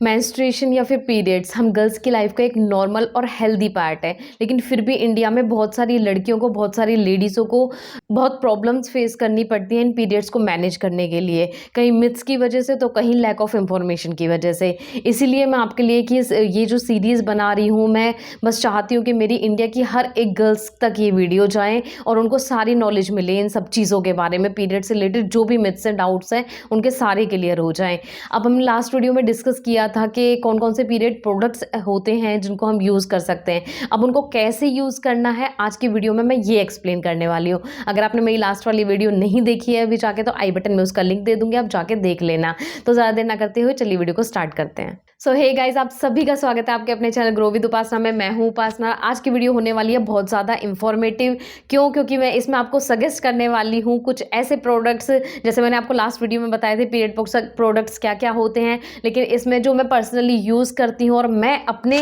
Menstruation या फिर periods हम गर्ल्स की लाइफ का एक नॉर्मल और हेल्दी पार्ट है, लेकिन फिर भी इंडिया में बहुत सारी लड़कियों को, बहुत सारी लेडीज़ों को बहुत प्रॉब्लम्स फेस करनी पड़ती हैं इन पीरियड्स को मैनेज करने के लिए, कहीं मिथ्स की वजह से तो कहीं लैक ऑफ इंफॉर्मेशन की वजह से। इसीलिए मैं आपके लिए कि ये जो सीरीज़ बना रही हूँ, मैं बस चाहती हूँ कि मेरी इंडिया की हर एक गर्ल्स तक ये वीडियो जाएँ और उनको सारी नॉलेज मिले इन सब चीज़ों के बारे में। पीरियड से रिलेटेड जो भी मिथ्स एंड डाउट्स हैं उनके सारे क्लियर हो जाएँ। अब हमने लास्ट वीडियो में डिस्कस किया था कि कौन कौन से पीरियड प्रोडक्ट्स होते हैं जिनको हम यूज़ कर सकते हैं। अब उनको कैसे यूज़ करना है आज की वीडियो में मैं ये एक्सप्लेन करने वाली हूँ। अगर आपने मेरी लास्ट वाली वीडियो नहीं देखी है अभी जाके, तो आई बटन में उसका लिंक दे दूंगी, आप जाके देख लेना। तो ज़्यादा देर ना करते हुए चलिए वीडियो को स्टार्ट करते हैं। सो हे गाइज, आप सभी का स्वागत है आपके अपने चैनल ग्रो विद उपासना में। मैं हूँ उपासना। आज की वीडियो होने वाली है बहुत ज़्यादा इंफॉर्मेटिव। क्योंकि मैं इसमें आपको सजेस्ट करने वाली हूँ कुछ ऐसे प्रोडक्ट्स, जैसे मैंने आपको लास्ट वीडियो में बताए थे पीरियड प्रोडक्ट्स क्या क्या होते हैं, लेकिन इसमें जो मैं पर्सनली यूज़ करती हूँ और मैं अपने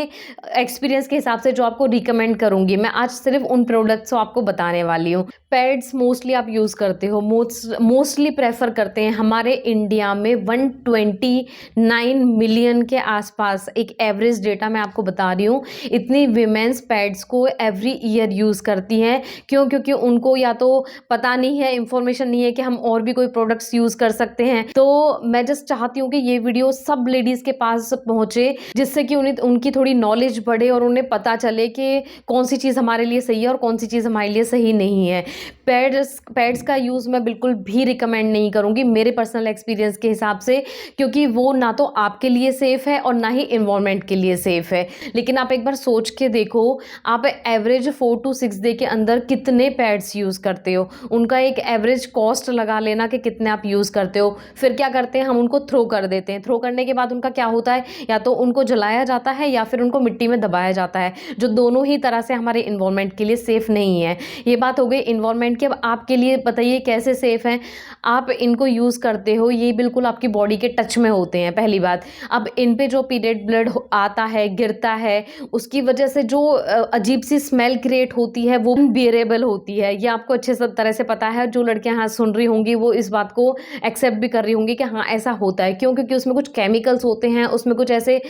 एक्सपीरियंस के हिसाब से जो आपको रिकमेंड करूँगी, मैं आज सिर्फ उन प्रोडक्ट्स को आपको बताने वाली हूँ। पैड्स मोस्टली आप यूज़ करते हो, मोस्टली प्रेफर करते हैं। हमारे इंडिया में 129 मिलियन के आसपास एक एवरेज डेटा मैं आपको बता रही हूँ, इतनी वीमेंस पैड्स को एवरी ईयर यूज़ करती हैं। क्योंकि उनको या तो पता नहीं है, इंफॉर्मेशन नहीं है कि हम और भी कोई प्रोडक्ट्स यूज़ कर सकते हैं। तो मैं जस्ट चाहती हूँ कि ये वीडियो सब लेडीज़ के पास पहुँचे, जिससे कि उनकी थोड़ी नॉलेज बढ़े और उन्हें पता चले कि कौन सी चीज़ हमारे लिए सही है और कौन सी चीज़ हमारे लिए सही नहीं है। पैड्स का यूज़ मैं बिल्कुल भी रिकमेंड नहीं करूँगी मेरे पर्सनल एक्सपीरियंस के हिसाब से, क्योंकि वो ना तो आपके लिए सेफ़ है और ना ही इन्वायरमेंट के लिए सेफ़ है। लेकिन आप एक बार सोच के देखो, आप एवरेज 4 to 6 डे के अंदर कितने पैड्स यूज़ करते हो, उनका एक एवरेज कॉस्ट लगा लेना कि कितने आप यूज़ करते हो। फिर क्या करते हैं, हम उनको थ्रो कर देते हैं। थ्रो करने के बाद उनका क्या होता है, या तो उनको जलाया जाता है या फिर उनको मिट्टी में दबाया जाता है, जो दोनों ही तरह से हमारे इन्वायरमेंट के लिए सेफ़ नहीं है। ये बात हो गई इन्वायरमेंट की। अब आपके लिए बताइए कैसे सेफ़ हैं। आप इनको यूज़ करते हो, ये बिल्कुल आपकी बॉडी के टच में होते हैं, पहली बात। अब इन पे जो पीरियड ब्लड आता है, गिरता है, उसकी वजह से जो अजीब सी स्मेल क्रिएट होती है वो अनबियरेबल होती है। ये आपको अच्छे से तरह से पता है। जो लड़कियां हाँ सुन रही होंगी वो इस बात को एक्सेप्ट भी कर रही होंगी कि हाँ ऐसा होता है। क्यों? क्योंकि उसमें कुछ केमिकल्स होते हैं, उसमें कुछ ऐसे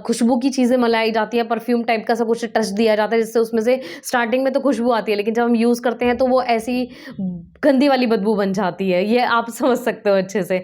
खुशबू की चीज़ें मिलाई जाती है, परफ्यूम टाइप का सा कुछ टच दिया जाता है, जिससे उसमें से स्टार्टिंग में तो खुशबू आती है, लेकिन जब हम यूज़ करते हैं तो वो ऐसी गंदी वाली बदबू बन जाती है। ये आप समझ सकते हो अच्छे से।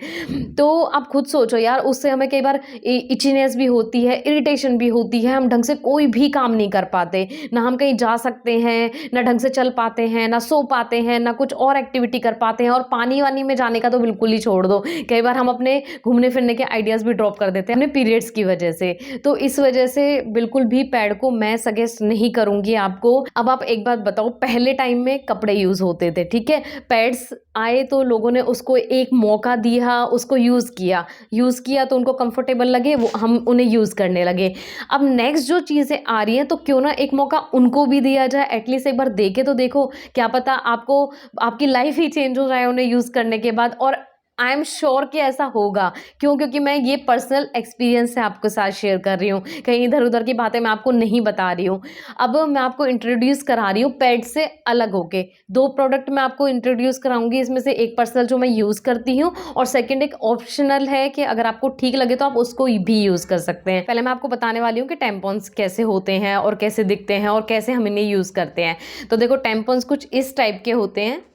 तो आप खुद सोचो यार, उससे हमें कई बार इचीनेस भी होती है, इरिटेशन भी होती है, हम ढंग से कोई भी काम नहीं कर पाते, ना हम कहीं जा सकते हैं, ना ढंग से चल पाते हैं, ना सो पाते हैं, ना कुछ और एक्टिविटी कर पाते हैं, और पानी वानी में जाने का तो बिल्कुल ही छोड़ दो। कई बार हम अपने घूमने फिरने के आइडियाज़ भी ड्रॉप कर देते हैं अपने पीरियड्स की वजह से। तो इस वजह से बिल्कुल भी पैड को मैं सजेस्ट नहीं करूँगी आपको। अब आप एक बात बताओ, पहले टाइम में कपड़े यूज़ होते थे, ठीक है, पैड्स आए तो लोगों ने उसको एक मौका दिया, उसको यूज़ किया तो उनको कंफर्टेबल लगे, वो हम उन्हें यूज़ करने लगे। अब नेक्स्ट जो चीज़ें आ रही हैं, तो क्यों ना एक मौका उनको भी दिया जाए, एटलीस्ट एक बार दे के तो देखो, क्या पता आपको आपकी लाइफ ही चेंज हो जाए उन्हें यूज़ करने के बाद। और आई एम श्योर कि ऐसा होगा। क्यों? क्योंकि मैं ये पर्सनल एक्सपीरियंस से आपके साथ शेयर कर रही हूँ, कहीं इधर उधर की बातें मैं आपको नहीं बता रही हूँ। अब मैं आपको इंट्रोड्यूस करा रही हूँ पैड से अलग होके। 2 प्रोडक्ट मैं आपको इंट्रोड्यूस कराऊंगी, इसमें से एक पर्सनल जो मैं यूज़ करती हूँ, और सेकेंड एक ऑप्शनल है कि अगर आपको ठीक लगे तो आप उसको भी यूज़ कर सकते हैं। पहले मैं आपको बताने वाली हूँ कि टैम्पॉन्स कैसे होते हैं और कैसे दिखते हैं और कैसे हम इन्हें यूज़ करते हैं। तो देखो, टैम्पॉन्स कुछ इस टाइप के होते हैं।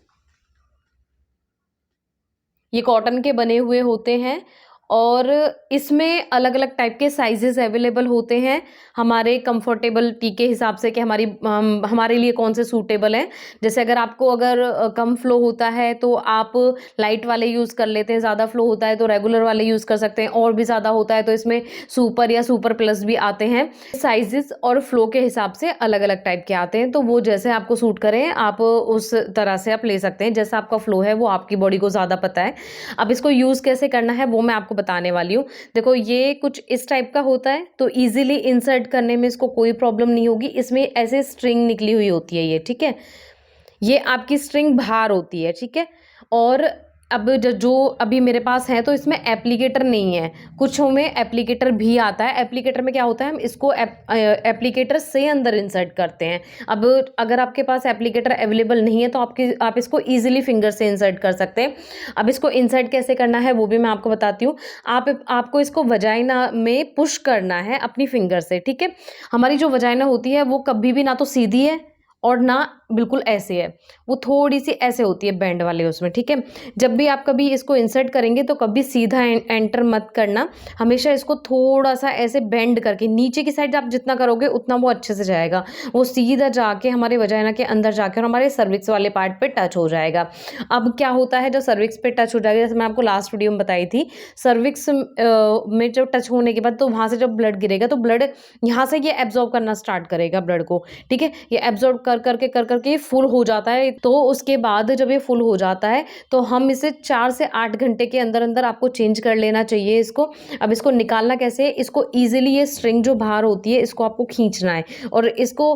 ये कॉटन के बने हुए होते हैं और इसमें अलग अलग टाइप के साइजेस अवेलेबल होते हैं हमारे कंफर्टेबलिटी के हिसाब से, कि हमारे लिए कौन से सूटेबल हैं। जैसे अगर कम फ्लो होता है तो आप लाइट वाले यूज़ कर लेते हैं, ज़्यादा फ्लो होता है तो रेगुलर वाले यूज़ कर सकते हैं, और भी ज़्यादा होता है तो इसमें सुपर या सुपर प्लस भी आते हैं। साइजेस और फ्लो के हिसाब से अलग अलग टाइप के आते हैं, तो वो जैसे आपको सूट करें आप उस तरह से आप ले सकते हैं। जैसा आपका फ्लो है वो आपकी बॉडी को ज़्यादा पता है। अब इसको यूज़ कैसे करना है वो मैं आपको बताने वाली हूँ। देखो, ये कुछ इस टाइप का होता है, तो इजीली इंसर्ट करने में इसको कोई प्रॉब्लम नहीं होगी। इसमें ऐसे स्ट्रिंग निकली हुई होती है ये, ठीक है, ये आपकी स्ट्रिंग बाहर होती है, ठीक है। और अब जो अभी मेरे पास है तो इसमें एप्लीकेटर नहीं है, कुछों में एप्लीकेटर भी आता है। एप्लीकेटर में क्या होता है, हम इसको एप्लीकेटर से अंदर इंसर्ट करते हैं। अब अगर आपके पास एप्लीकेटर अवेलेबल नहीं है तो आप इसको ईजिली फिंगर से इंसर्ट कर सकते हैं। अब इसको इंसर्ट कैसे करना है वो भी मैं आपको बताती हूँ। आपको इसको वजाइना में पुश करना है अपनी फिंगर से, ठीक है। हमारी जो वजाइना होती है वो कभी भी ना तो सीधी है और ना बिल्कुल ऐसे है, वो थोड़ी सी ऐसे होती है बैंड वाले उसमें, ठीक है। जब भी आप कभी इसको इंसर्ट करेंगे तो कभी सीधा एंटर मत करना, हमेशा इसको थोड़ा सा ऐसे बेंड करके नीचे की साइड आप जितना करोगे उतना वो अच्छे से जाएगा, वो सीधा जाके हमारे वजाइना के अंदर जाके और हमारे सर्विक्स वाले पार्ट पे टच हो जाएगा। अब क्या होता है, जब सर्विक्स पे टच हो जाएगा, जैसे मैं आपको लास्ट वीडियो में बताई थी, सर्विक्स में जब टच होने के बाद तो वहाँ से जब ब्लड गिरेगा तो ब्लड यहाँ से ये एब्जॉर्ब करना स्टार्ट करेगा ब्लड को, ठीक है। ये एब्जॉर्ब कर करके फुल हो जाता है। तो उसके बाद जब ये फुल हो जाता है तो हम इसे 4 से 8 घंटे के अंदर अंदर आपको चेंज कर लेना चाहिए इसको। अब इसको निकालना कैसे है, इसको ईजिली ये स्ट्रिंग जो बाहर होती है इसको आपको खींचना है, और इसको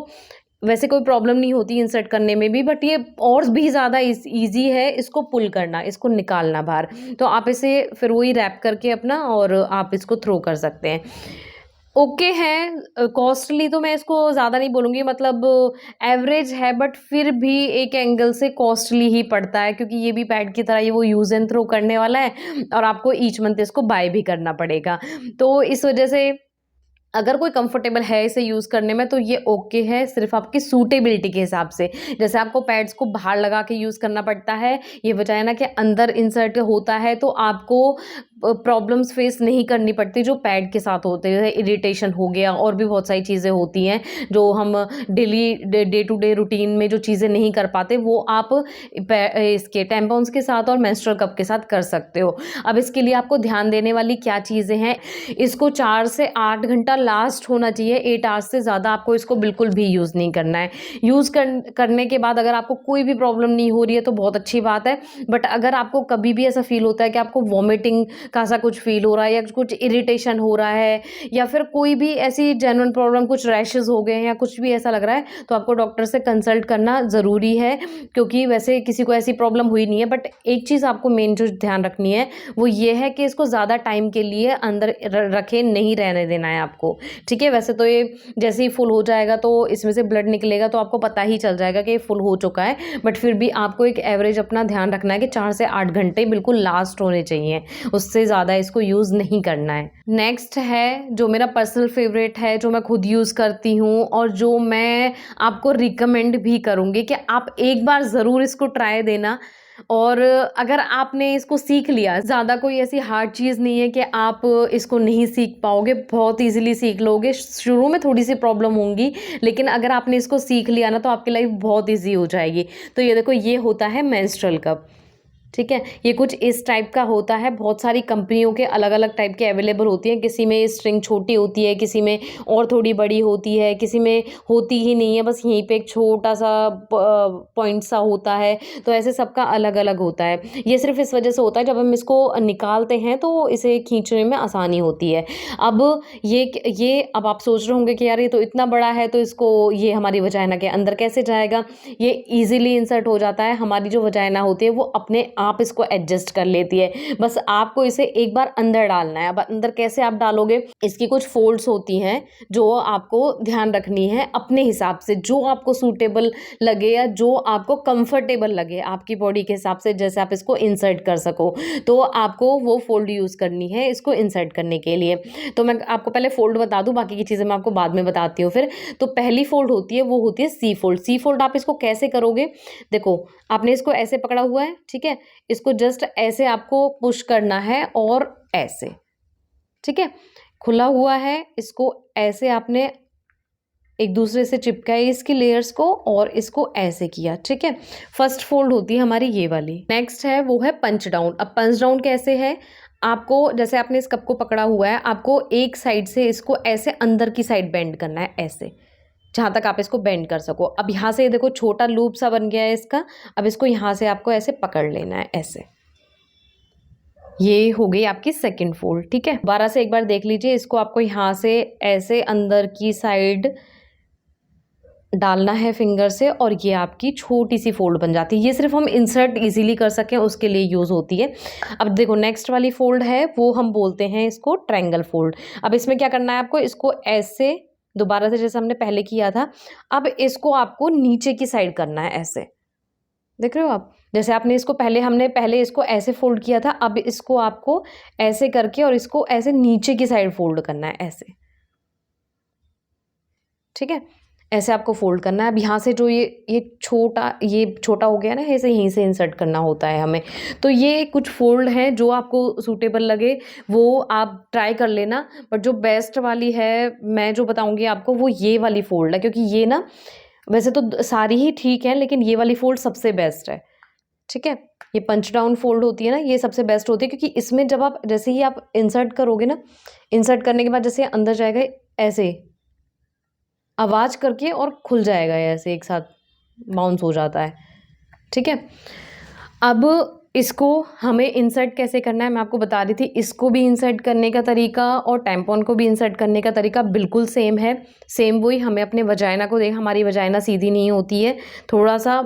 वैसे कोई प्रॉब्लम नहीं होती इंसर्ट करने में भी, बट ये और भी ज़्यादा ईजी है इसको पुल करना, इसको निकालना बाहर। तो आप इसे फिर वही रैप करके अपना और आप इसको थ्रो कर सकते हैं। ओके है, कॉस्टली तो मैं इसको ज़्यादा नहीं बोलूँगी, मतलब एवरेज है, बट फिर भी एक एंगल से कॉस्टली ही पड़ता है, क्योंकि ये भी पैड की तरह ये वो यूज़ एंड थ्रो करने वाला है और आपको ईच मंथ इसको बाय भी करना पड़ेगा। तो इस वजह से अगर कोई कंफर्टेबल है इसे यूज़ करने में तो ये ओके है, सिर्फ आपकी सूटेबिलिटी के हिसाब से। जैसे आपको पैड्स को बाहर लगा के यूज़ करना पड़ता है, ये वजाइना के अंदर इंसर्ट होता है, तो आपको प्रॉब्लम्स फेस नहीं करनी पड़ती जो पैड के साथ होते हैं। इरिटेशन हो गया, और भी बहुत सारी चीज़ें होती हैं जो हम daily day to day routine में जो चीज़ें नहीं कर पाते वो आप इसके टैम्पॉन्स के साथ और मेंस्ट्रुअल कप के साथ कर सकते हो। अब इसके लिए आपको ध्यान देने वाली क्या चीज़ें हैं, इसको 4 से 8 घंटा लास्ट होना चाहिए, 8 आवर्स से ज़्यादा आपको इसको बिल्कुल भी यूज़ नहीं करना है। यूज़ करने के बाद अगर आपको कोई भी प्रॉब्लम नहीं हो रही है तो बहुत अच्छी बात है, बट अगर आपको कभी भी ऐसा फील होता है कि आपको वॉमिटिंग का सा कुछ फील हो रहा है या कुछ इरिटेशन हो रहा है या फिर कोई भी ऐसी जेन्युइन प्रॉब्लम, कुछ रैशेस हो गए हैं या कुछ भी ऐसा लग रहा है, तो आपको डॉक्टर से कंसल्ट करना ज़रूरी है, क्योंकि वैसे किसी को ऐसी प्रॉब्लम हुई नहीं है। बट एक चीज़ आपको मेन जो ध्यान रखनी है वो ये है कि इसको ज़्यादा टाइम के लिए अंदर रखे नहीं रहने देना है आपको, ठीक है। वैसे तो ये जैसे ही फुल हो जाएगा तो इसमें से ब्लड निकलेगा तो आपको पता ही चल जाएगा कि ये फुल हो चुका है, बट फिर भी आपको एक एवरेज अपना ध्यान रखना है कि 4 से 8 घंटे बिल्कुल लास्ट होने चाहिए, उससे ज़्यादा इसको यूज़ नहीं करना है। नेक्स्ट है जो मेरा पर्सनल फेवरेट है, जो मैं खुद यूज़ करती हूँ और जो मैं आपको रिकमेंड भी करूँगी कि आप एक बार ज़रूर इसको ट्राई देना। और अगर आपने इसको सीख लिया, ज़्यादा कोई ऐसी हार्ड चीज़ नहीं है कि आप इसको नहीं सीख पाओगे, बहुत ईज़िली सीख लोगे। शुरू में थोड़ी सी प्रॉब्लम होंगी, लेकिन अगर आपने इसको सीख लिया ना तो आपकी लाइफ बहुत ईजी हो जाएगी। तो ये देखो, ये होता है मेंस्ट्रुअल कप, ठीक है। ये कुछ इस टाइप का होता है, बहुत सारी कंपनियों के अलग अलग टाइप के अवेलेबल होती हैं, किसी में स्ट्रिंग छोटी होती है, किसी में और थोड़ी बड़ी होती है, किसी में होती ही नहीं है, बस यहीं पे एक छोटा सा पॉइंट सा होता है। तो ऐसे सबका अलग अलग होता है। ये सिर्फ इस वजह से होता है जब हम इसको निकालते हैं तो इसे खींचने में आसानी होती है। अब ये अब आप सोच रहे होंगे कि यार ये तो इतना बड़ा है तो इसको ये हमारी वजाइना के अंदर कैसे जाएगा। ये ईजिली इंसर्ट हो जाता है, हमारी जो वजाइना होती है वो अपने आप इसको एडजस्ट कर लेती है, बस आपको इसे एक बार अंदर डालना है। अब अंदर कैसे आप डालोगे, इसकी कुछ फोल्ड्स होती हैं जो आपको ध्यान रखनी है अपने हिसाब से, जो आपको सूटेबल लगे या जो आपको कंफर्टेबल लगे आपकी बॉडी के हिसाब से, जैसे आप इसको इंसर्ट कर सको, तो आपको वो फोल्ड यूज़ करनी है इसको इंसर्ट करने के लिए। तो मैं आपको पहले फोल्ड बता दूं, बाकी की चीज़ें मैं आपको बाद में बताती हूँ फिर। तो पहली फोल्ड होती है वो होती है सी फोल्ड। सी फोल्ड आप इसको कैसे करोगे, देखो आपने इसको ऐसे पकड़ा हुआ है, ठीक है, इसको जस्ट ऐसे आपको पुश करना है और ऐसे, ठीक है, खुला हुआ है, इसको ऐसे आपने एक दूसरे से चिपकाए इसकी लेयर्स को और इसको ऐसे किया, ठीक है। फर्स्ट फोल्ड होती है हमारी ये वाली। नेक्स्ट है वो है पंच डाउन। अब पंच डाउन कैसे है, आपको जैसे आपने इस कप को पकड़ा हुआ है, आपको एक साइड से इसको ऐसे अंदर की साइड बेंड करना है, ऐसे जहाँ तक आप इसको बेंड कर सको। अब यहाँ से देखो छोटा लूप सा बन गया है इसका, अब इसको यहाँ से आपको ऐसे पकड़ लेना है, ऐसे। ये हो गई आपकी सेकंड फोल्ड, ठीक है। दोबारा से एक बार देख लीजिए, इसको आपको यहाँ से ऐसे अंदर की साइड डालना है फिंगर से और ये आपकी छोटी सी फोल्ड बन जाती है। ये सिर्फ हम इंसर्ट इजीली कर सकें उसके लिए यूज़ होती है। अब देखो नेक्स्ट वाली फोल्ड है वो हम बोलते हैं इसको ट्रायंगल फोल्ड। अब इसमें क्या करना है आपको, इसको ऐसे दोबारा से जैसे हमने पहले किया था, अब इसको आपको नीचे की साइड करना है ऐसे। देख रहे हो आप, जैसे आपने इसको हमने पहले इसको ऐसे फोल्ड किया था, अब इसको आपको ऐसे करके और इसको ऐसे नीचे की साइड फोल्ड करना है ऐसे। ठीक है, ऐसे आपको फोल्ड करना है। अब यहाँ से जो ये छोटा हो गया ना, ऐसे यहीं से इंसर्ट करना होता है हमें। तो ये कुछ फोल्ड हैं जो आपको सूटेबल लगे वो आप ट्राई कर लेना, बट जो बेस्ट वाली है मैं जो बताऊंगी आपको वो ये वाली फोल्ड है, क्योंकि ये ना वैसे तो सारी ही ठीक है लेकिन ये वाली फोल्ड सबसे बेस्ट है। ठीक है, ये पंच डाउन फोल्ड होती है ना, ये सबसे बेस्ट होती है, क्योंकि इसमें जब आप जैसे ही आप इंसर्ट करोगे ना, इंसर्ट करने के बाद जैसे अंदर जाएगा ऐसे आवाज़ करके और खुल जाएगा, ऐसे एक साथ बाउंस हो जाता है। ठीक है, अब इसको हमें इंसर्ट कैसे करना है मैं आपको बता रही थी। इसको भी इंसर्ट करने का तरीका और टैम्पॉन को भी इंसर्ट करने का तरीका बिल्कुल सेम है। सेम वही, हमें अपने वजाइना को हमारी वजाइना सीधी नहीं होती है, थोड़ा सा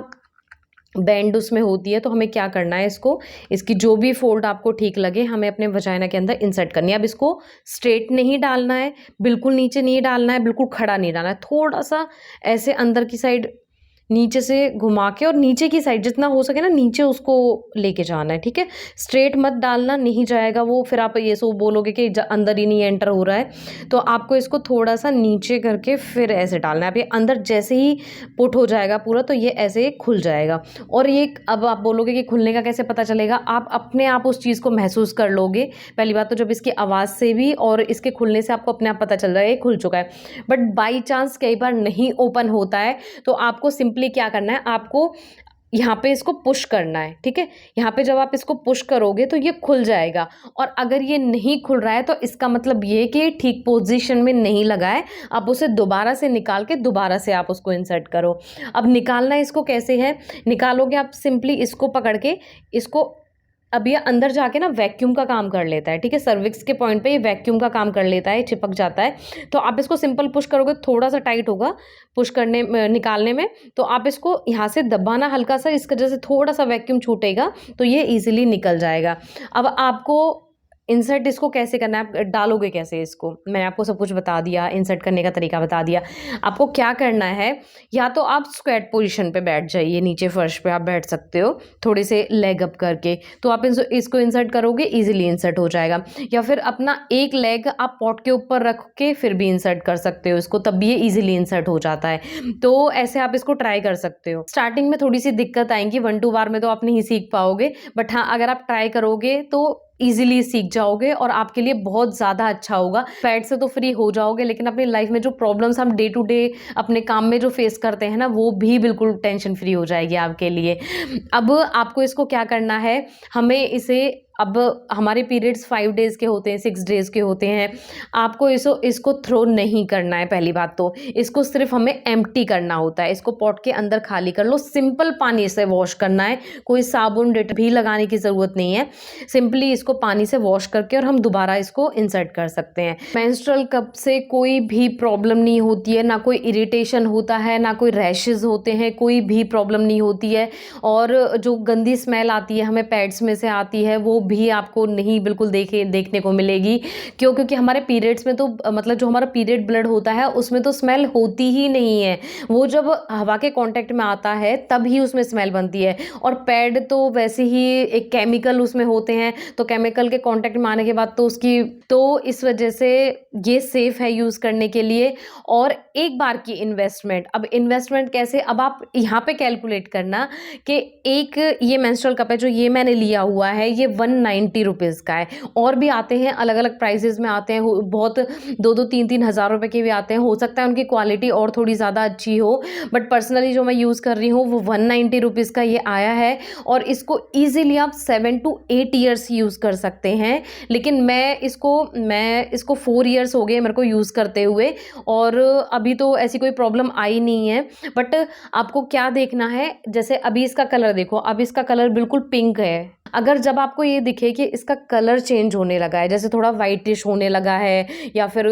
बैंड उसमें होती है। तो हमें क्या करना है, इसकी जो भी फोल्ड आपको ठीक लगे हमें अपने वजाइना के अंदर इंसर्ट करनी है। अब इसको स्ट्रेट नहीं डालना है, बिल्कुल नीचे नहीं डालना है, बिल्कुल खड़ा नहीं डालना है, थोड़ा सा ऐसे अंदर की साइड नीचे से घुमा के और नीचे की साइड जितना हो सके ना नीचे उसको लेके जाना है। ठीक है, स्ट्रेट मत डालना, नहीं जाएगा वो, फिर आप ये सो बोलोगे कि अंदर ही नहीं एंटर हो रहा है। तो आपको इसको थोड़ा सा नीचे करके फिर ऐसे डालना है। अब ये अंदर जैसे ही पुट हो जाएगा पूरा तो ये ऐसे खुल जाएगा। और ये अब आप बोलोगे कि खुलने का कैसे पता चलेगा, आप अपने आप उस चीज़ को महसूस कर लोगे। पहली बात तो जब इसकी आवाज़ से भी और इसके खुलने से आपको अपने आप पता चल रहा है ये खुल चुका है। बट बाई चांस कई बार नहीं ओपन होता है तो आपको सिंपली क्या करना है, आपको यहाँ पे इसको पुश करना है। ठीक है, यहाँ पे जब आप इसको पुश करोगे तो ये खुल जाएगा। और अगर ये नहीं खुल रहा है तो इसका मतलब ये कि ठीक पोजीशन में नहीं लगा है, आप उसे दोबारा से निकाल के दोबारा से आप उसको इंसर्ट करो। अब निकालना इसको कैसे है, निकालोगे आप सिंपली इसको पकड़ के इसको, अब ये अंदर जाके ना वैक्यूम का काम कर लेता है। ठीक है, सर्विक्स के पॉइंट पे ये वैक्यूम का काम कर लेता है, चिपक जाता है। तो आप इसको सिंपल पुश करोगे, थोड़ा सा टाइट होगा पुश करने निकालने में, तो आप इसको यहाँ से दबाना हल्का सा, इसके वजह से थोड़ा सा वैक्यूम छूटेगा तो ये ईजिली निकल जाएगा। अब आपको इंसर्ट इसको कैसे करना है, आप डालोगे कैसे इसको, मैंने आपको सब कुछ बता दिया, इंसर्ट करने का तरीका बता दिया। आपको क्या करना है, या तो आप स्क्वाट पोजीशन पे बैठ जाइए, नीचे फर्श पे आप बैठ सकते हो थोड़े से लेग अप करके, तो आप इसको इंसर्ट करोगे इजीली इंसर्ट हो जाएगा। या फिर अपना एक लेग आप पॉट के ऊपर रख के फिर भी इंसर्ट कर सकते हो इसको, तब भी ये इजीली इंसर्ट हो जाता है। तो ऐसे आप इसको ट्राई कर सकते हो। स्टार्टिंग में थोड़ी सी दिक्कत आएंगी, 1-2 बार में तो आप नहीं सीख पाओगे, बट हाँ अगर आप ट्राई करोगे तो इजीली सीख जाओगे और आपके लिए बहुत ज़्यादा अच्छा होगा। फैट से तो फ्री हो जाओगे, लेकिन अपनी लाइफ में जो प्रॉब्लम्स हम डे टू डे अपने काम में जो फेस करते हैं ना, वो भी बिल्कुल टेंशन फ्री हो जाएगी आपके लिए। अब आपको इसको क्या करना है, हमें इसे, अब हमारे पीरियड्स 5 डेज़ के होते हैं, 6 डेज़ के होते हैं, आपको इसको थ्रो नहीं करना है। पहली बात तो इसको सिर्फ हमें एम्प्टी करना होता है, इसको पॉट के अंदर खाली कर लो, सिंपल पानी से वॉश करना है, कोई साबुन डेट भी लगाने की ज़रूरत नहीं है। सिंपली इसको पानी से वॉश करके और हम दोबारा इसको इंसर्ट कर सकते हैं। मेंस्ट्रुअल कप से कोई भी प्रॉब्लम नहीं होती है, ना कोई इरिटेशन होता है, ना कोई रैशेज़ होते हैं, कोई भी प्रॉब्लम नहीं होती है। और जो गंदी स्मेल आती है हमें पैड्स में से आती है, वो भी आपको नहीं बिल्कुल देखने को मिलेगी। क्योंकि हमारे पीरियड्स में तो मतलब जो हमारा पीरियड ब्लड होता है उसमें तो स्मेल होती ही नहीं है, वो जब हवा के कांटेक्ट में आता है तब ही उसमें स्मेल बनती है। और पैड तो वैसे ही एक केमिकल उसमें होते हैं, तो केमिकल के कांटेक्ट में आने के बाद तो इस वजह से ये सेफ है यूज़ करने के लिए। और एक बार की इन्वेस्टमेंट, अब इन्वेस्टमेंट कैसे, अब आप यहाँ पे कैलकुलेट करना कि एक ये मेंस्ट्रुअल कप है जो ये मैंने लिया हुआ है, ये 190 रुपीज़ का है। और भी आते हैं अलग अलग प्राइजेज़ में आते हैं, बहुत 2-2 3-3 हज़ार रुपए के भी आते हैं, हो सकता है उनकी क्वालिटी और थोड़ी ज़्यादा अच्छी हो, बट पर्सनली जो मैं यूज़ कर रही हूँ वो 190 रुपीज़ का ये आया है। और इसको ईजिली आप 7 to 8 ईयर्स यूज़ कर सकते हैं। लेकिन मैं इसको 4 ईयर्स हो गए मेरे को यूज़ करते हुए, और अभी तो ऐसी कोई प्रॉब्लम आई नहीं है। बट आपको क्या देखना है, जैसे अभी इसका कलर देखो, अब इसका कलर बिल्कुल पिंक है, अगर जब आपको ये दिखे कि इसका कलर चेंज होने लगा है, जैसे थोड़ा व्हाइटिश होने लगा है या फिर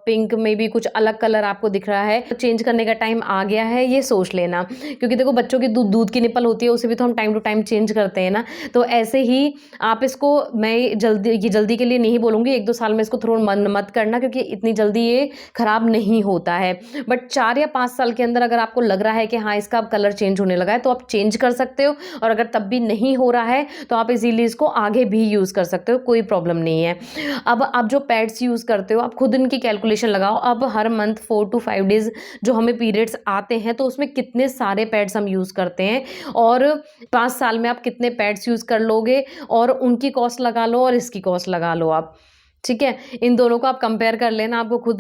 पिंक में भी कुछ अलग कलर आपको दिख रहा है, तो चेंज करने का टाइम आ गया है, ये सोच लेना। क्योंकि देखो बच्चों की दूध की निप्पल होती है, उसे भी तो हम टाइम टू टाइम चेंज करते हैं ना। तो ऐसे ही आप इसको, मैं ये जल्दी के लिए नहीं बोलूँगी, 1-2 साल में इसको थोड़ा मन मत करना, क्योंकि इतनी जल्दी ये खराब नहीं होता है। बट 4 या 5 साल के अंदर अगर आपको लग रहा है कि हाँ, इसका अब कलर चेंज होने लगा है, तो आप चेंज कर सकते हो। और अगर तब भी नहीं हो रहा है तो आप इजीली इसको आगे भी यूज़ कर सकते हो, कोई प्रॉब्लम नहीं है। अब आप जो पैड्स यूज़ करते हो, आप खुद इनकी कैलकुलेशन लगाओ। अब हर मंथ 4 टू 5 डेज़ जो हमें पीरियड्स आते हैं, तो उसमें कितने सारे पैड्स हम यूज़ करते हैं और 5 साल में आप कितने पैड्स यूज़ कर लोगे, और उनकी कॉस्ट लगा लो और इसकी कॉस्ट लगा लो आप। ठीक है? इन दोनों को आप कंपेयर कर लेना, आपको खुद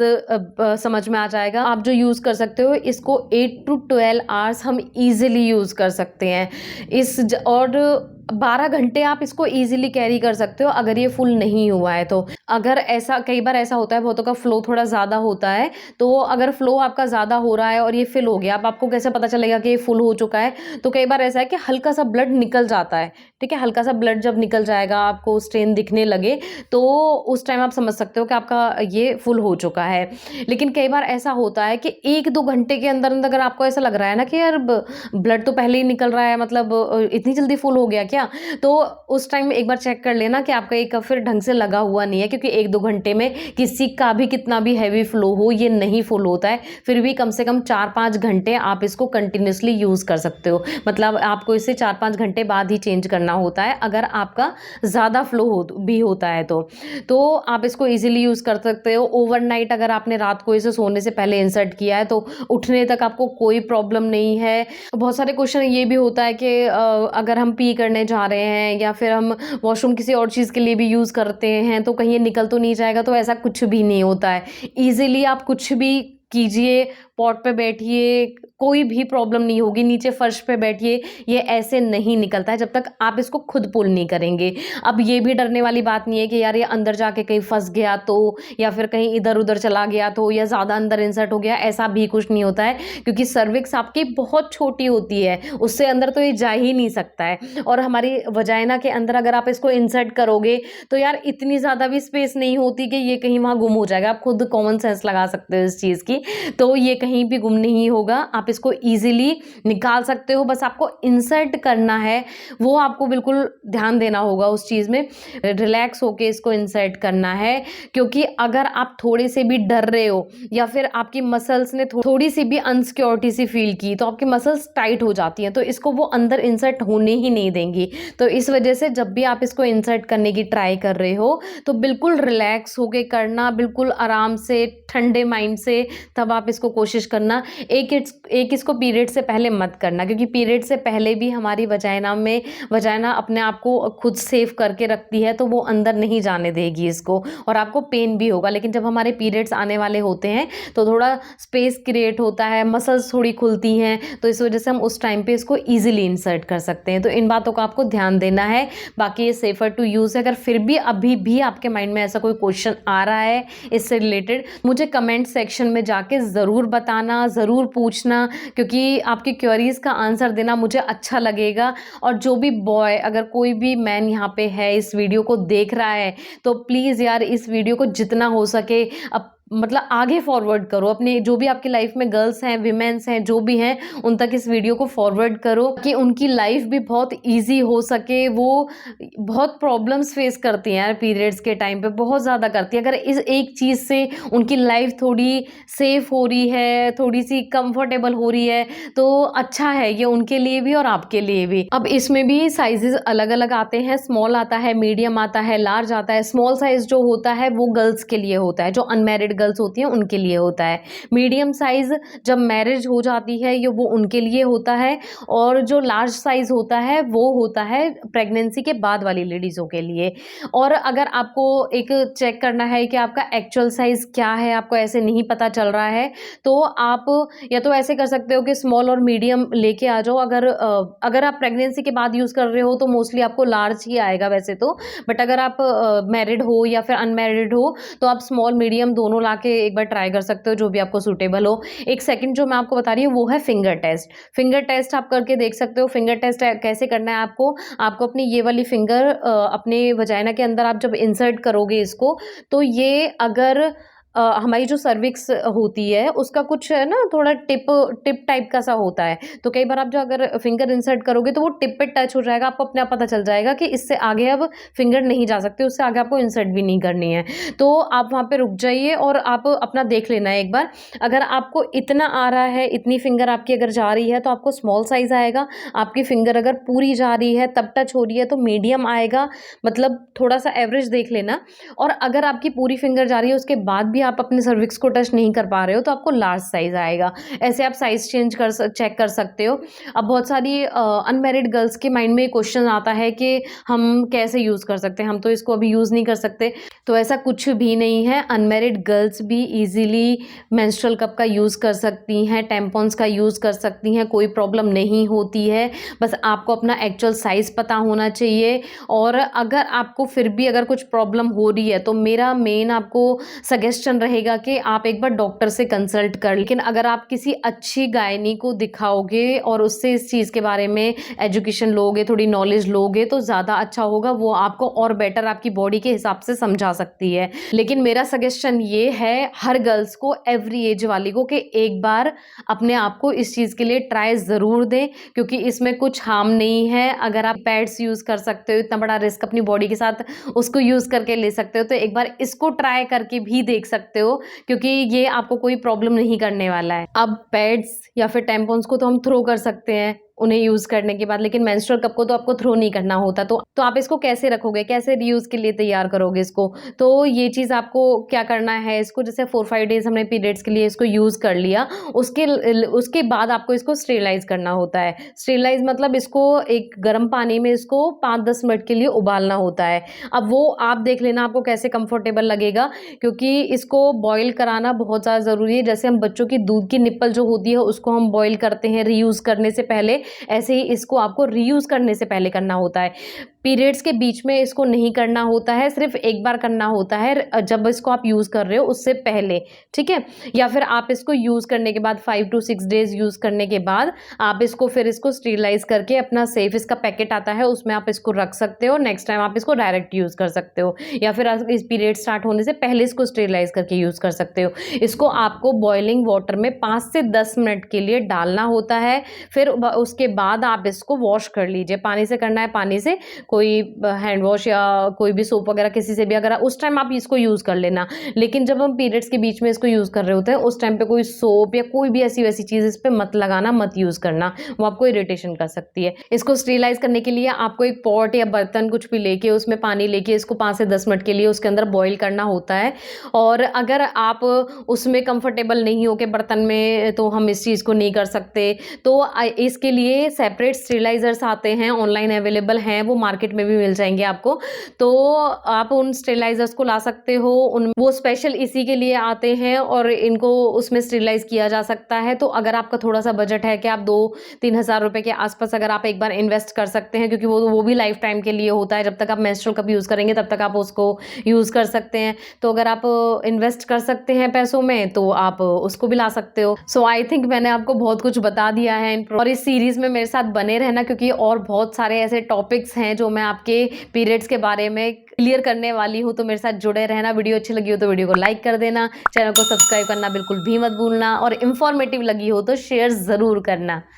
समझ में आ जाएगा। आप जो यूज़ कर सकते हो, इसको 8 टू 12 आवर्स हम ईज़िली यूज़ कर सकते हैं। और 12 घंटे आप इसको ईज़िली कैरी कर सकते हो, अगर ये फुल नहीं हुआ है तो। अगर ऐसा, कई बार ऐसा होता है, बहुतों का फ्लो थोड़ा ज़्यादा होता है, तो अगर फ्लो आपका ज़्यादा हो रहा है और ये फिल हो गया, अब आपको कैसे पता चलेगा कि ये फुल हो चुका है? तो कई बार ऐसा है कि हल्का-सा ब्लड निकल जाता है, ठीक है? हल्का-सा ब्लड जब निकल जाएगा, आपको स्ट्रेन दिखने लगे, तो उस टाइम आप समझ सकते हो कि आपका ये फुल हो चुका है। लेकिन कई बार ऐसा होता है कि 1-2 घंटे के अंदर-अंदर अगर आपको ऐसा लग रहा है ना कि यार ब्लड तो पहले ही निकल रहा है, मतलब इतनी जल्दी फुल हो गया क्या? तो उस टाइम एक बार चेक कर लेना कि आपका ये कप फिर ढंग से लगा हुआ नहीं है, क्योंकि 1-2 घंटे में किसी का भी कितना भी हैवी फ्लो हो, ये नहीं फुल होता है। फिर भी कम से कम 4-5 घंटे आप इसको कंटिन्यूअसली यूज़ कर सकते हो। मतलब आपको इसे 4-5 घंटे बाद ही चेंज करना होता है, अगर आपका ज़्यादा फ्लो भी होता है तो। तो आप इसको ईज़िली यूज़ कर सकते हो। ओवरनाइट अगर आपने रात को इसे सोने से पहले इंसर्ट किया है, तो उठने तक आपको कोई प्रॉब्लम नहीं है। बहुत सारे क्वेश्चन ये भी होता है कि अगर हम पी करने जा रहे हैं या फिर हम वॉशरूम किसी और चीज़ के लिए भी यूज़ करते हैं, तो कहीं ये निकल तो नहीं जाएगा? तो ऐसा कुछ भी नहीं होता है। ईज़िली आप कुछ भी कीजिए, पॉट पे बैठिए, कोई भी प्रॉब्लम नहीं होगी, नीचे फर्श पे बैठिए, ये ऐसे नहीं निकलता है जब तक आप इसको खुद पुल नहीं करेंगे। अब ये भी डरने वाली बात नहीं है कि यार ये अंदर जाके कहीं फँस गया तो, या फिर कहीं इधर-उधर चला गया तो, या ज़्यादा अंदर इंसर्ट हो गया, ऐसा भी कुछ नहीं होता है, क्योंकि सर्विक्स आपकी बहुत छोटी होती है, उससे अंदर तो ये जा ही नहीं सकता है। और हमारी वजाइना के अंदर अगर आप इसको इंसर्ट करोगे, तो यार इतनी ज़्यादा भी स्पेस नहीं होती कि ये कहीं वहाँ गुम हो जाएगा। आप खुद कॉमन सेंस लगा सकते हो इस चीज़ की, तो ये कहीं भी गुम नहीं होगा। आप इसको ईज़िली निकाल सकते हो, बस आपको इंसर्ट करना है, वो आपको बिल्कुल ध्यान देना होगा उस चीज़ में। रिलैक्स होके इसको इंसर्ट करना है, क्योंकि अगर आप थोड़े से भी डर रहे हो या फिर आपकी मसल्स ने थोड़ी सी भी अनसिक्योरिटी सी फील की, तो आपकी मसल्स टाइट हो जाती हैं, तो इसको वो अंदर इंसर्ट होने ही नहीं देंगी। तो इस वजह से जब भी आप इसको इंसर्ट करने की ट्राई कर रहे हो, तो बिल्कुल रिलैक्स होके करना, बिल्कुल आराम से, ठंडे माइंड से, तब आप इसको कोशिश करना। एक इसको पीरियड से पहले मत करना, क्योंकि पीरियड से पहले भी हमारी वजाइना अपने आप को खुद सेफ करके रखती है, तो वो अंदर नहीं जाने देगी इसको, और आपको पेन भी होगा। लेकिन जब हमारे पीरियड्स आने वाले होते हैं, तो थोड़ा स्पेस क्रिएट होता है, मसल्स थोड़ी खुलती हैं, तो इस वजह से हम उस टाइम पे इसको ईजिली इंसर्ट कर सकते हैं। तो इन बातों का आपको ध्यान देना है। बाकी ये सेफर टू यूज़ है। अगर फिर भी अभी भी आपके माइंड में ऐसा कोई क्वेश्चन आ रहा है इससे रिलेटेड, मुझे कमेंट सेक्शन में जाके ज़रूर बताना, ज़रूर पूछना, क्योंकि आपकी क्वेरीज़ का आंसर देना मुझे अच्छा लगेगा। और जो भी बॉय, अगर कोई भी मैन यहाँ पे है, इस वीडियो को देख रहा है, तो प्लीज़ यार इस वीडियो को जितना हो सके मतलब आगे फॉरवर्ड करो। अपने जो भी आपकी लाइफ में गर्ल्स हैं, विमेंस हैं, जो भी हैं, उन तक इस वीडियो को फॉरवर्ड करो कि उनकी लाइफ भी बहुत ईजी हो सके। वो बहुत प्रॉब्लम्स फेस करती हैं यार पीरियड्स के टाइम पे, बहुत ज़्यादा करती हैं। अगर इस एक चीज़ से उनकी लाइफ थोड़ी सेफ हो रही है, थोड़ी सी कंफर्टेबल हो रही है, तो अच्छा है ये उनके लिए भी और आपके लिए भी। अब इसमें भी साइजेस अलग अलग आते हैं, स्मॉल आता है, मीडियम आता है, लार्ज आता है। स्मॉल साइज जो होता है वो गर्ल्स के लिए होता है, जो अनमैरिड गर्ल्स होती हैं उनके लिए होता है। मीडियम साइज जब मैरिज हो जाती है, ये वो उनके लिए होता है। और जो लार्ज साइज होता है वो होता है प्रेगनेंसी के बाद वाली लेडीज़ों के लिए। और अगर आपको एक चेक करना है कि आपका एक्चुअल साइज़ क्या है, आपको ऐसे नहीं पता चल रहा है, तो आप या तो ऐसे कर सकते हो कि स्मॉल और मीडियम लेके आ जाओ। अगर आप प्रेगनेंसी के बाद यूज़ कर रहे हो तो मोस्टली आपको लार्ज ही आएगा वैसे तो। बट अगर आप मैरिड हो या फिर अनमैरिड हो, तो आप स्मॉल मीडियम दोनों ला आके एक बार ट्राई कर सकते हो, जो भी आपको सूटेबल हो। एक सेकंड जो मैं आपको बता रही हूँ वो है फिंगर टेस्ट। फिंगर टेस्ट आप करके देख सकते हो। फिंगर टेस्ट कैसे करना है आपको? आपको अपनी ये वाली फिंगर अपने वजाइना के अंदर आप जब इंसर्ट करोगे इसको, तो ये अगर हमारी जो सर्विक्स होती है उसका कुछ है ना थोड़ा टिप टिप टाइप का सा होता है। तो कई बार आप जो अगर फिंगर इंसर्ट करोगे तो वो टिप पे टच हो जाएगा, आपको अपने आप पता चल जाएगा कि इससे आगे अब फिंगर नहीं जा सकते, उससे आगे आपको इंसर्ट भी नहीं करनी है। तो आप वहाँ पे रुक जाइए और आप अपना देख लेना है एक बार। अगर आपको इतना आ रहा है, इतनी फिंगर आपकी अगर जा रही है तो आपको स्मॉल साइज़ आएगा। आपकी फिंगर अगर पूरी जा रही है तब टच हो रही है तो मीडियम आएगा, मतलब थोड़ा-सा एवरेज देख लेना। और अगर आपकी पूरी फिंगर जा रही है उसके बाद भी आप अपने सर्विक्स को टच नहीं कर पा रहे हो तो आपको लार्ज साइज़ आएगा। ऐसे आप साइज़ चेक कर सकते हो। अब बहुत सारी अनमैरिड गर्ल्स के माइंड में क्वेश्चन आता है कि हम कैसे यूज़ कर सकते हैं? हम तो इसको अभी यूज़ नहीं कर सकते। तो ऐसा कुछ भी नहीं है। अनमैरिड गर्ल्स भी ईज़िली मेंस्ट्रुअल कप का यूज़ कर सकती हैं, टैम्पॉन्स का यूज़ कर सकती हैं, कोई प्रॉब्लम नहीं होती है। बस आपको अपना एक्चुअल साइज़ पता होना चाहिए। और अगर आपको फिर भी अगर कुछ प्रॉब्लम हो रही है तो मेरा मेन आपको सजेशन रहेगा कि आप एक बार डॉक्टर से कंसल्ट कर। लेकिन अगर आप किसी अच्छी गायनी को दिखाओगे और उससे इस चीज़ के बारे में एजुकेशन लोगे, थोड़ी नॉलेज लोगे तो ज़्यादा अच्छा होगा। वो आपको और बेटर आपकी बॉडी के हिसाब से समझा सकती है। लेकिन मेरा सजेशन ये है हर गर्ल्स को, एवरी एज वाली को, कि एक बार अपने आप को इस चीज़ के लिए ट्राई ज़रूर दें, क्योंकि इसमें कुछ हार्म नहीं है। अगर आप पैड्स यूज़ कर सकते हो, इतना बड़ा रिस्क अपनी बॉडी के साथ उसको यूज़ करके ले सकते हो, तो एक बार इसको ट्राई करके भी देख सकते हो, क्योंकि ये आपको कोई प्रॉब्लम नहीं करने वाला है। अब पैड्स या फिर टैम्पॉन्स को तो हम थ्रो कर सकते हैं उन्हें यूज़ करने के बाद, लेकिन मेंस्ट्रुअल कप को तो आपको थ्रो नहीं करना होता। तो आप इसको कैसे रखोगे? कैसे रीयूज़ के लिए तैयार करोगे इसको? तो ये चीज़ आपको क्या करना है, इसको जैसे 4-5 डेज़ हमने पीरियड्स के लिए इसको यूज़ कर लिया, उसके बाद आपको इसको स्टेरिलाइज़ करना होता है। स्टेरिलाइज़ मतलब इसको एक गर्म पानी में इसको 5-10 मिनट के लिए उबालना होता है। अब वो आप देख लेना आपको कैसे कंफर्टेबल लगेगा, क्योंकि इसको बॉयल कराना बहुत ज़्यादा ज़रूरी है। जैसे हम बच्चों की दूध की निप्पल जो होती है उसको हम बॉयल करते हैं रीयूज़ करने से पहले, ऐसे ही इसको आपको रीयूज़ करने से पहले करना होता है। पीरियड्स के बीच में इसको नहीं करना होता है, सिर्फ़ एक बार करना होता है जब इसको आप यूज़ कर रहे हो उससे पहले, ठीक है? या फिर आप इसको यूज़ करने के बाद 5 टू 6 डेज़ यूज़ करने के बाद आप इसको फिर इसको स्टेरिलाइज़ करके अपना सेफ इसका पैकेट आता है उसमें आप इसको रख सकते हो। नेक्स्ट टाइम आप इसको डायरेक्ट यूज़ कर सकते हो, या फिर इस पीरियड स्टार्ट होने से पहले इसको स्टेरिलाइज़ करके यूज़ कर सकते हो। इसको आपको बॉइलिंग वाटर में 5 से 10 मिनट के लिए डालना होता है, फिर उसके बाद आप इसको वॉश कर लीजिए। पानी से करना है, पानी से, कोई हैंड वॉश या कोई भी सोप वगैरह किसी से भी, अगर उस टाइम आप इसको यूज़ कर लेना। लेकिन जब हम पीरियड्स के बीच में इसको यूज़ कर रहे होते हैं उस टाइम पे कोई सोप या कोई भी ऐसी वैसी चीज़ इस पे मत लगाना, मत यूज़ करना, वो आपको इरिटेशन कर सकती है। इसको स्टेरिलाइज़ करने के लिए आपको एक पॉट या बर्तन कुछ भी लेके उसमें पानी लेके इसको 5 से 10 मिनट के लिए उसके अंदर बॉयल करना होता है। और अगर आप उसमें कंफर्टेबल नहीं हो के बर्तन में, तो हम इस चीज़ को नहीं कर सकते। तो इसके लिए सेपरेट स्टेरिलाइज़र्स आते हैं, ऑनलाइन अवेलेबल हैं, वो मार्केट में भी मिल जाएँगे आपको। तो आप उन स्टेरिलाइज़र्स को ला सकते हो, वो स्पेशल इसी के लिए आते हैं और इनको उसमें स्टेरिलाइज़ किया जा सकता है। तो अगर आपका थोड़ा-सा बजट है कि आप 2-3 हज़ार रुपए के आस-पास अगर आप एक बार इन्वेस्ट कर सकते हैं, क्योंकि वो भी लाइफ टाइम के लिए होता है, जब तक आप मेंस्ट्रुअल कप यूज़ करेंगे तब तक आप उसको यूज़ कर सकते हैं। तो अगर आप इन्वेस्ट कर सकते हैं पैसों में तो आप उसको भी ला सकते हो। सो आई थिंक मैंने आपको बहुत कुछ बता दिया है और इस सीरीज़ में मेरे साथ बने रहना, क्योंकि और बहुत सारे ऐसे टॉपिक्स हैं जो मैं आपके पीरियड्स के बारे में क्लियर करने वाली हूँ। तो मेरे साथ जुड़े रहना। वीडियो अच्छी लगी हो तो वीडियो को लाइक कर देना, चैनल को सब्सक्राइब करना बिल्कुल भी मत भूलना, और इन्फॉर्मेटिव लगी हो तो शेयर ज़रूर करना।